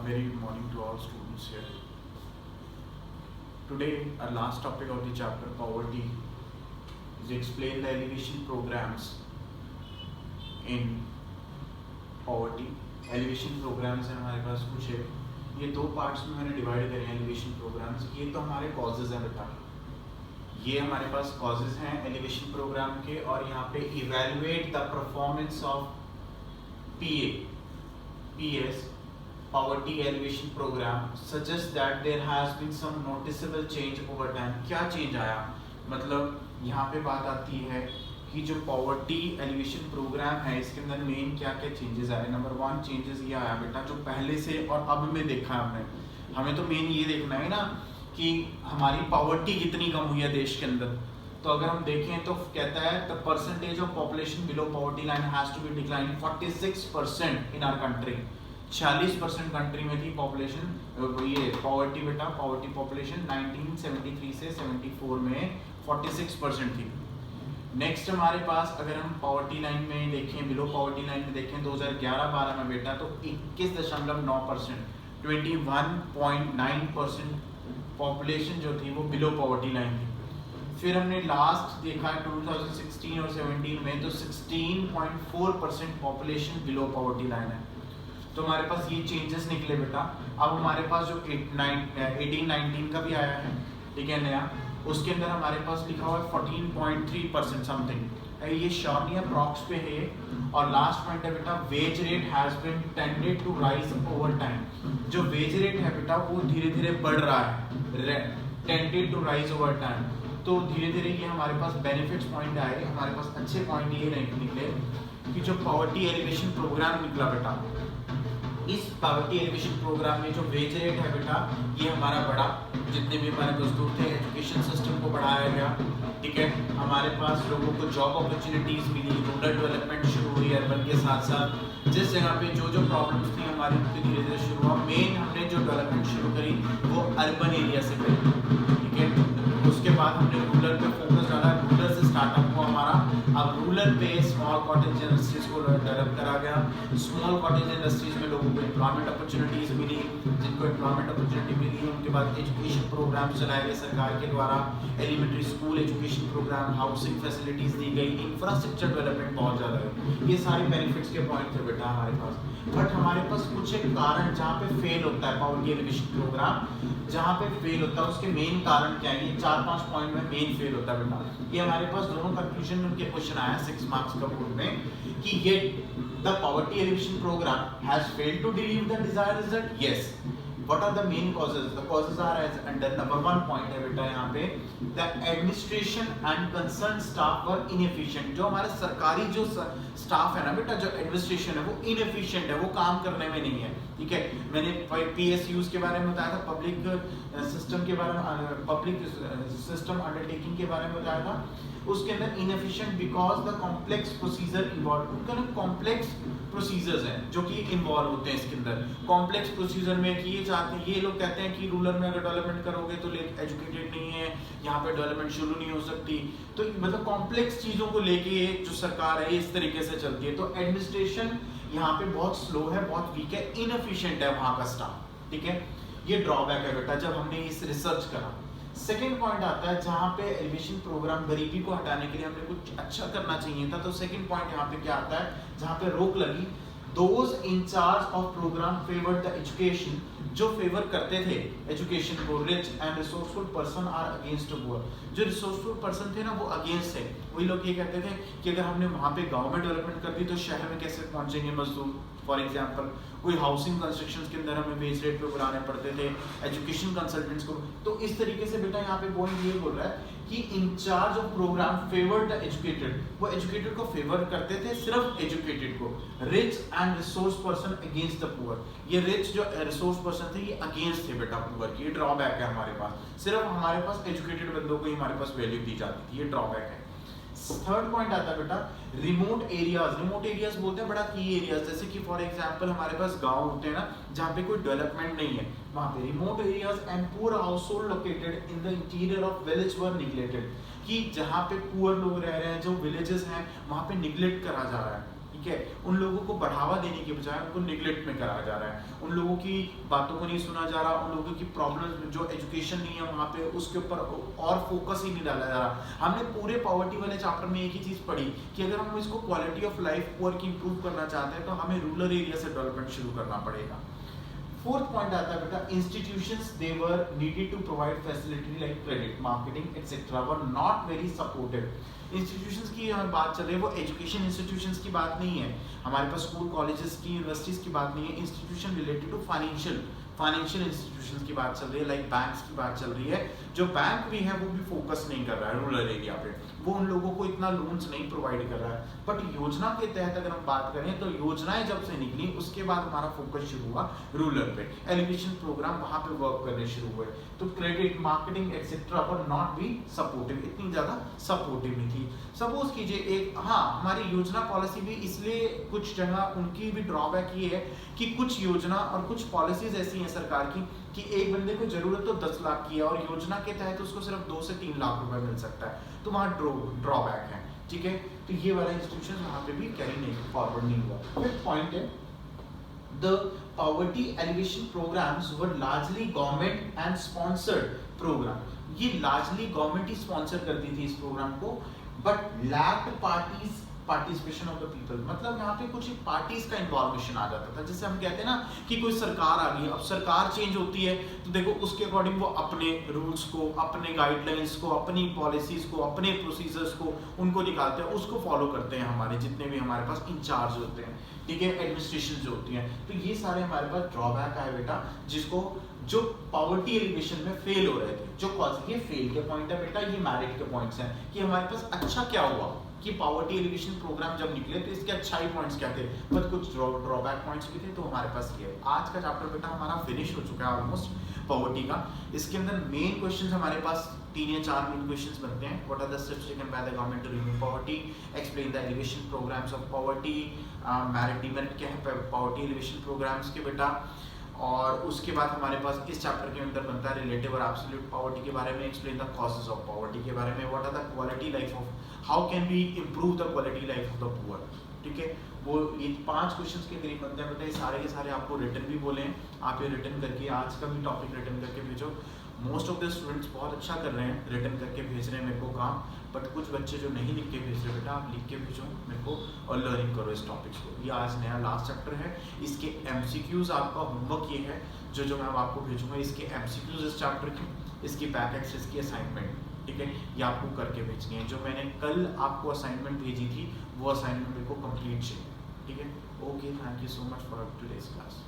very good morning to all students here. Today, our last topic of the chapter, poverty, is explain the elevation programs in poverty. Elevation programs हैं हमारे पास कुछ है, ये दो parts में मैंने divide करे हैं elevation programs. ये तो हमारे causes हैं बेटा, ये हमारे पास causes हैं elevation program के, और यहाँ पे evaluate the performance of PS poverty elevation program suggests that there has been some noticeable change over time. क्या change आया, मतलब यहाँ पे बात आती है कि जो poverty elevation program है इसके अंदर मेन क्या क्या changes आए. नंबर 1 changes ये आया बेटा, जो पहले से और अब में देखा हमने, हमें तो मेन ये देखना है ना कि हमारी poverty कितनी कम हुई है देश के अंदर. तो अगर हम देखें तो कहता है the percentage of population below poverty line has to be declined 46% in our country. 46% country में थी पॉपुलेशन, ये पॉवर्टी बेटा, पॉवर्टी पॉपुलेशन 1973 से 74 में 46% थी. नेक्स्ट हमारे पास अगर हम पॉवर्टी लाइन में देखें, बिलो पॉवर्टी लाइन में देखें 2011-12 में बेटा तो 21.9%, 21.9% पॉपुलेशन जो थी वो बिलो पॉवर्टी लाइन थी. फिर हमने लास्ट देखा 2016 और 17 में तो 16.4% पॉपुलेशन बिलो पॉवर्टी लाइन है. तो हमारे पास ये चेंजेस निकले बेटा. अब हमारे पास जो 18-19 का भी आया है, ठीक है, नया, उसके अंदर हमारे पास लिखा हुआ है 14.3% समथिंग, ये श्योर नहीं है, अप्रॉक्स पे है. और लास्ट पॉइंट है बेटा, wage rate has been tended to rise over time. जो वेज रेट है बेटा वो धीरे धीरे बढ़ रहा है, tended to rise over time. तो धीरे धीरे ये हमारे पास बेनिफिट्स पॉइंट आए, हमारे पास अच्छे पॉइंट ये निकले कि जो पॉवर्टी एलिवेशन प्रोग्राम निकला बेटा, इस पॉवर्टी एलिवेशन प्रोग्राम में जो वेज रेट है बेटा ये हमारा बढ़ा, जितने भी हमारे मजदूर थे, एजुकेशन सिस्टम को बढ़ाया गया, ठीक है. हमारे पास लोगों को जॉब अपॉर्चुनिटीज मिली, रूरल डेवलपमेंट शुरू हुई अर्बन के साथ साथ. जिस जगह पे जो प्रॉब्लम्स थी हमारी उनकी धीरे धीरे शुरू हुआ. मेन हमने जो डेवलपमेंट शुरू करी वो अर्बन एरिया से करी, ठीक है. उसके बाद हमने रूरल पे फोकस डाला, रूरल से स्टार्टअप हुआ हमारा. अब रूरल पे स्मॉल कॉटेज इंडस्ट्रीज को डेवलप करा गया. स्मॉल कॉटेज इंडस्ट्रीज में लोगों को एम्प्लॉयमेंट अपॉर्चुनिटीज मिली, जिनको एम्प्लॉयमेंट अपॉर्चुनिटी मिली उनके बाद एजुकेशन प्रोग्राम चलाए गए सरकार के द्वारा, elementary school education programme, housing facilities दी गई, इंफ्रास्ट्रक्चर डेवलपमेंट बहुत ज़्यादा है. ये सारे बेनिफिट्स के पॉइंट थे बेटा हमारे पास. बट हमारे पास कुछ एक कारण जहाँ पे फेल होता है पॉवर्टी एलिवेशन प्रोग्राम, जहाँ पे फेल होता है उसके मेन कारण क्या है, ये 4-5 पॉइंट में मेन फेल होता है बेटा. ये हमारे पास दोनों कंक्लूजन में उनके क्वेश्चन आया 6 मार्क्स का बोर्ड में कि ये the poverty elevation program has failed to deliver the desired result. Yes. What are the main causes? The causes are as under number 1 point है बेटा यहाँ पे, the administration and concerned staff were inefficient. जो हमारे सरकारी जो staff है ना बेटा, जो एडमिनिस्ट्रेशन है वो inefficient है, वो काम करने में नहीं है, ठीक है. मैंने PSUs के बारे में बताया था, पब्लिक सिस्टम के बारे में, पब्लिक सिस्टम अंडरटेकिंग के बारे में बताया था. उसके अंदर inefficient because the complex procedure involve, उनका ना कॉम्प्लेक्स प्रोसीजर्स हैं जो कि इन्वॉल्व होते हैं इसके अंदर. कॉम्प्लेक्स प्रोसीजर में कि ये चाहते हैं, ये लोग कहते हैं कि रूरल में अगर डेवलपमेंट करोगे तो लोग एजुकेटेड नहीं है, यहाँ पे डेवलपमेंट शुरू नहीं हो सकती. तो मतलब कॉम्प्लेक्स चीज़ों को लेके जो सरकार है इस तरीके से चलती है. तो एडमिनिस्ट्रेशन यहाँ पे बहुत स्लो है, बहुत वीक है, इनएफिशिएंट है वहाँ का स्टाफ, ठीक है. ये ड्रॉबैक है बेटा जब हमने इस रिसर्च करा. सेकेंड पॉइंट आता है जहाँ पे एलिवेशन प्रोग्राम गरीबी को हटाने के लिए हमें कुछ अच्छा करना चाहिए था. तो सेकेंड पॉइंट यहाँ पे क्या आता है, जहाँ पे रोक लगी, those in charge of programme favoured the education, जो फेवर करते थे एजुकेशन को, rich and resourceful person are against poor. जो रिसोर्सफुल पर्सन थे ना वो अगेंस्ट थे. वही लोग ये कहते थे कि अगर हमने वहाँ पे गाँव में डेवलपमेंट कर दी तो शहर में कैसे पहुँचेंगे मजदूर. फॉर एग्जाम्पल कोई हाउसिंग कंस्ट्रक्शंस के अंदर हमें वेज रेट पे बुलाने पड़ते थे, एजुकेशन कंसल्टेंट्स को. तो इस तरीके से बेटा यहाँ पे पॉइंट ये बोल रहा है कि in charge of programme favoured the educated, वो एजुकेटेड को फेवर करते थे, सिर्फ एजुकेटेड को. Rich and resource person against the poor, ये रिच जो रिसोर्स पर्सन थे ये अगेंस्ट थे बेटा पुअर की. ये ड्रॉबैक है हमारे पास, सिर्फ हमारे पास एजुकेटेड बंदों को ही हमारे पास वैल्यू दी जाती थी, ये ड्रॉबैक है. थर्ड पॉइंट आता है बेटा रिमोट एरियाज. रिमोट एरियाज बोलते हैं बड़ा की एरियाज, जैसे कि फॉर एग्जांपल हमारे पास गांव होते हैं ना जहाँ पे कोई डेवलपमेंट नहीं है, वहाँ पे remote areas and poor household located in the interior of village were neglected, कि जहाँ पे पुअर लोग रह रहे हैं, जो विलेजेस हैं वहाँ पे निग्लेक्ट करा जा रहा है. ठीक है, उन लोगों को बढ़ावा देने के बजाय उनको निगलेक्ट में कराया जा रहा है, उन लोगों की बातों को नहीं सुना जा रहा, उन लोगों की प्रॉब्लम्स जो एजुकेशन नहीं है वहाँ पे उसके ऊपर और फोकस ही नहीं डाला जा रहा। हमने पूरे पॉवर्टी वाले चैप्टर में एक ही चीज़ पढ़ी कि अगर हम इसको क्वालिटी ऑफ लाइफ पुअर की इंप्रूव करना चाहते हैं तो हमें रूरल एरिया से डेवलपमेंट शुरू करना पड़ेगा। फोर्थ पॉइंट आता है बेटा, institutions they were needed to provide facility like credit, marketing etcetera were not very supportive. Institutions की हमारी बात चल रही है, वो एजुकेशन इंस्टीट्यूशंस की बात नहीं है, हमारे पास स्कूल कॉलेजेस की यूनिवर्सिटीज की बात नहीं है, institution related to financial institutions की बात चल रही है, लाइक बैंक्स की बात चल रही है। जो बैंक भी है वो भी फोकस नहीं कर रहा है रूरल एरिया पे, वो उन लोगों को इतना लोन्स नहीं प्रोवाइड कर रहा है। बट योजना के तहत अगर हम बात करें तो योजनाएं जब से निकली उसके बाद हमारा फोकस शुरू हुआ रूरल पे, एलिवेशन प्रोग्राम वहां पे वर्क करने शुरू हुए, तो credit marketing etcetera were not be supportive, इतनी ज्यादा सपोर्टिव नहीं थी। सपोज कीजिए एक, हाँ हमारी योजना पॉलिसी भी इसलिए कुछ जगह उनकी भी ड्रॉबैक ये है कि कुछ योजना और कुछ पॉलिसीज ऐसी हैं सरकार की कि एक बंदे को जरूरत तो 10 लाख की है और योजना के तहत उसको सिर्फ 2 से 3 लाख रुपए मिल सकता है, तो वहाँ ड्रॉबैक है, ठीक है। तो ये वाला इंस्टीट्यूशन वहाँ पे भी कैरी नहीं फॉरवर्ड नहीं हुआ। फिर पॉइंट है, the poverty alleviation programs were largely government and sponsored program, ये largely government ही sponsor करती थी इस प्रोग्राम को, but lacked participation of the people, मतलब यहाँ पे कुछ पार्टीज का इन्वॉल्वेशन आ जाता था। जैसे हम कहते हैं ना कि कोई सरकार आ गई, अब सरकार चेंज होती है तो देखो उसके अकॉर्डिंग वो अपने रूल्स को, अपने गाइडलाइंस को, अपनी पॉलिसीज को, अपने प्रोसीजर्स को उनको निकालते हैं, उसको फॉलो करते हैं हमारे जितने भी हमारे पास इंचार्ज होते हैं, ठीक है, एडमिनिस्ट्रेशन जो होती है। तो ये सारे हमारे पास ड्रॉबैक है बेटा, जिसको जो पॉवर्टी एलिवेशन में फेल हो रहे थे, जो कॉज ये फेल के पॉइंट है बेटा, ये मेरिट के पॉइंट्स हैं कि हमारे पास अच्छा क्या हुआ कि पॉवर्टी एलिवेशन प्रोग्राम जब निकले तो इसके अच्छाई पॉइंट्स क्या थे, बट कुछ ड्रॉबैक पॉइंट्स भी थे। तो हमारे पास ये आज का चैप्टर बेटा हमारा फिनिश हो चुका है ऑलमोस्ट पॉवर्टी का। इसके अंदर मेन क्वेश्चंस हमारे पास 3 या 4 मेन क्वेश्चंस बनते हैं। What are the steps taken by the government to remove poverty, explain the elevation programmes of poverty, merit demerit क्या है पॉवर्टी एलिवेशन प्रोग्राम्स के बेटा। और उसके बाद हमारे पास इस चैप्टर के अंदर बनता है रिलेटिव और एब्सोल्यूट पॉवर्टी के बारे में, explain the causes of poverty के बारे में, what are the quality life of, how can we improve the quality life of the poor, ठीक है। वो ये 5 क्वेश्चंस के करीब बनते हैं बेटा, ये सारे के सारे आपको रिटन भी बोले हैं, आप ये रिटन करके आज का भी टॉपिक रिटन करके भेजो। मोस्ट ऑफ द स्टूडेंट्स बहुत अच्छा कर रहे हैं, रिटन करके भेज रहे हैं मेरे को काम, बट कुछ बच्चे जो नहीं लिख के भेज रहे बेटा, आप लिख के भेजो मेरे को और लर्निंग करो इस टॉपिक्स को। ये आज नया लास्ट चैप्टर है, इसके MCQs आपका होमवर्क ये है जो मैं आपको भेजूंगा, इसके MCQs इस चैप्टर के, इसकी बैक एक्सरसाइज की असाइनमेंट, ठीक है, ये आपको करके भेजनी है। जो मैंने कल आपको असाइनमेंट भेजी थी वो असाइनमेंट मेरे को कंप्लीट चाहिए, ठीक है। Okay, thank you so much for today's class.